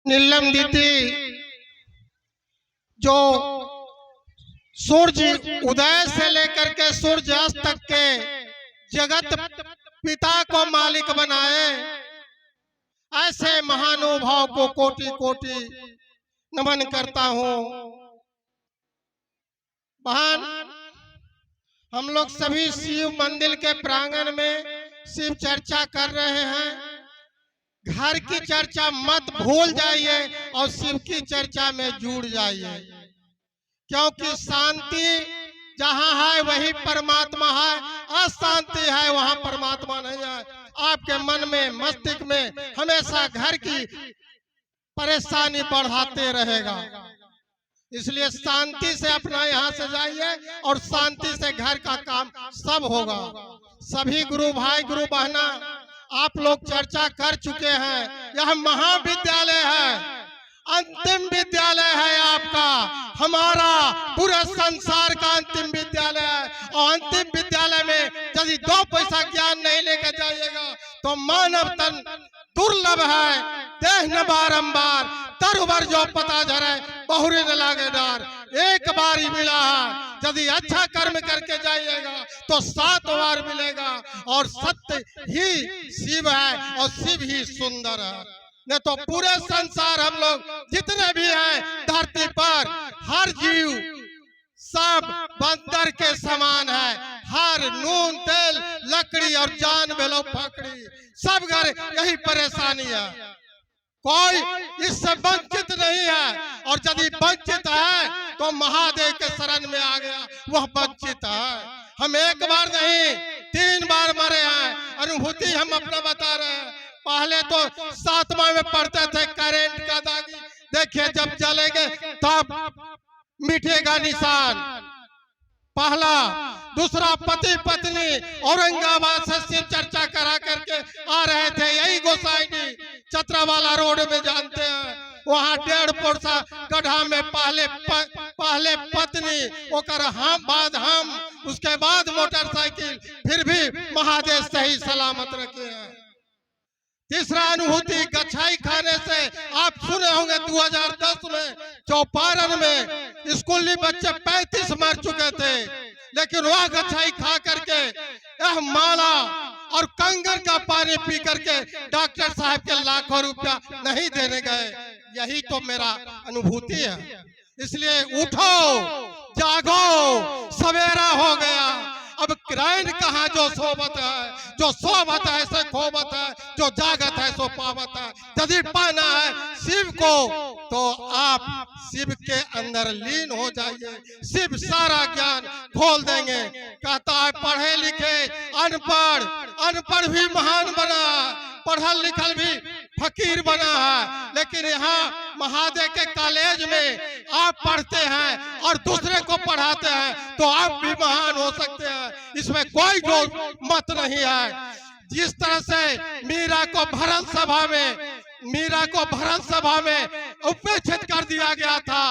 निलंबिती जो सूर्य उदय से लेकर के सूर्य अस्त तक के जगत पिता को मालिक बनाए, ऐसे महानुभाव को कोटि कोटि नमन करता हूँ। बहन, हम लोग सभी शिव मंदिर के प्रांगण में शिव चर्चा कर रहे हैं। घर की चर्चा मत भूल जाइए और शिव की चर्चा में जुड़ जाइए, क्योंकि शांति जहाँ है वही परमात्मा है, अशांति है वहाँ परमात्मा नहीं है। आपके मन में मस्तिष्क में हमेशा घर की परेशानी बढ़ाते रहेगा, इसलिए शांति से अपना यहाँ से जाइए और शांति से घर का काम सब होगा। सभी गुरु भाई गुरु बहना, आप लोग चर्चा कर चुके हैं। यह महाविद्यालय है, अंतिम विद्यालय है आपका, हमारा पूरे संसार का अंतिम विद्यालय है। और अंतिम विद्यालय में यदि 2 पैसा ज्ञान नहीं लेकर जाइएगा तो मानव तन दुर्लभ है, देह न बारंबार, तरुवर जो पता झरे बहुरे न लागे डार। एक बार ही मिला है, यदि अच्छा कर्म करके जाइएगा तो 7 बार मिलेगा। और सत्य ही शिव है और शिव ही सुंदर है। नहीं तो पूरे संसार हम लोग जितने भी हैं धरती पर, हर जीव सब बंदर के समान है। हर नून तेल लकड़ी और जान बेलो फकड़ी, सब घर यही परेशानी है। कोई इससे वंचित नहीं है, और यदि वंचित है तो महादेव के शरण में आ गया, वह वंचित है। हम एक बार नहीं 3 बार मरे हैं, अनुभूति हम अपना बता रहे हैं। पहले तो 7वां में पढ़ते थे करेंट का दागी, देखिए जब जलेंगे तब मिटेगा निशान। पहला, दूसरा पति पत्नी औरंगाबाद से शिव चर्चा करा करके आ रहे थे, यही गोसाई चतरावाला रोड में जानते हैं, वहाँ 1.5 पोरसा गड्ढा में पहले पत्नी, ओकर हम बाद हम, उसके बाद मोटरसाइकिल, फिर भी महादेव सही सलामत रखे हैं। तीसरा अनुभूति गछाई खाने से, आप सुने होंगे 2010 में चौपारण में स्कूली बच्चे 35 मर चुके थे, लेकिन वह गछाई खा करके यह माला और कंगन का पानी पी करके डॉक्टर साहब के लाखों रुपया नहीं देने गए। यही तो मेरा अनुभूति है। इसलिए उठो, जागो, सवेरा हो गया। अब क्रैन कहाँ जो सोबत है, जो सोबत है से खोबत है, जो जागत है सो पावत है। यदि पाना है शिव को तो आप शिव के अंदर लीन हो जाइए, शिव सारा ज्ञान खोल देंगे। कहता है पढ़े लिखे अनपढ़ भी महान बना, पढ़ल लिखल भी फकीर बना है। लेकिन यहाँ महादेव के कॉलेज में आप पढ़ते हैं और दूसरे को पढ़ाते हैं तो आप भी महान हो सकते हैं, इसमें कोई जो मत नहीं है। जिस तरह से मीरा को भरत सभा में उपेक्षित कर दिया गया था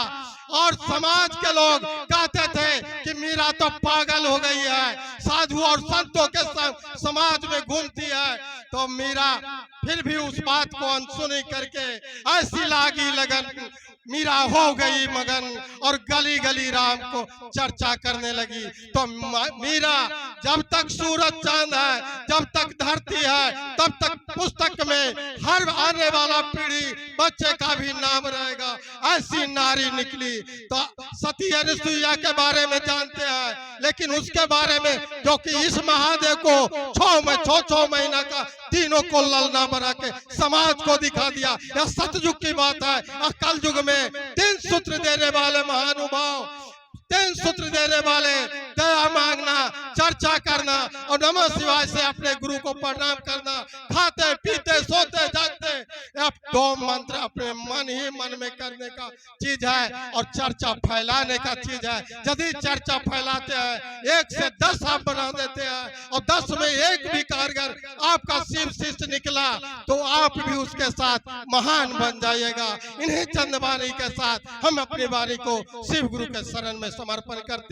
और समाज के लोग कहते थे कि मीरा तो पागल हो गई है, साधु और संतों के समाज में घूमती है, तो मीरा फिर भी उस बात को अनसुनी करके ऐसी लागी लगन, मीरा हो गई मगन और गली गली राम को चर्चा करने लगी। तो मीरा, जब तक सूरज चांद है, जब तक धरती है, तब तक पुस्तक में हर आने वाला पीढ़ी बच्चे का भी नाम रहेगा। ऐसी नारी निकली। तो सती अनुसुईया के बारे में जानते हैं, लेकिन उसके बारे में जो कि इस महादेव को 6 महीना का तीनों को ललना बना के समाज को दिखा दिया। यह सतयुग की बात है। कल युग में 3 सूत्र देने वाले महानुभाव, 3 सूत्र देने वाले, दया मांगना, चर्चा करना और नमः शिवाय से अपने गुरु को प्रणाम करना, खाते पीते सोते जागते, यह 2 मंत्र अपने मन ही मन में करने का चीज है और चर्चा फैलाने का चीज है। यदि चर्चा फैलाते हैं 1 से 10 आप बना देते हैं और 10 में 1 भी कारगर आपका शिव शिष्य निकला तो आप भी उसके साथ महान बन जाइएगा। इन्हीं चंद वाणी के साथ हम अपनी वाणी को शिव गुरु के शरण में समर्पण करते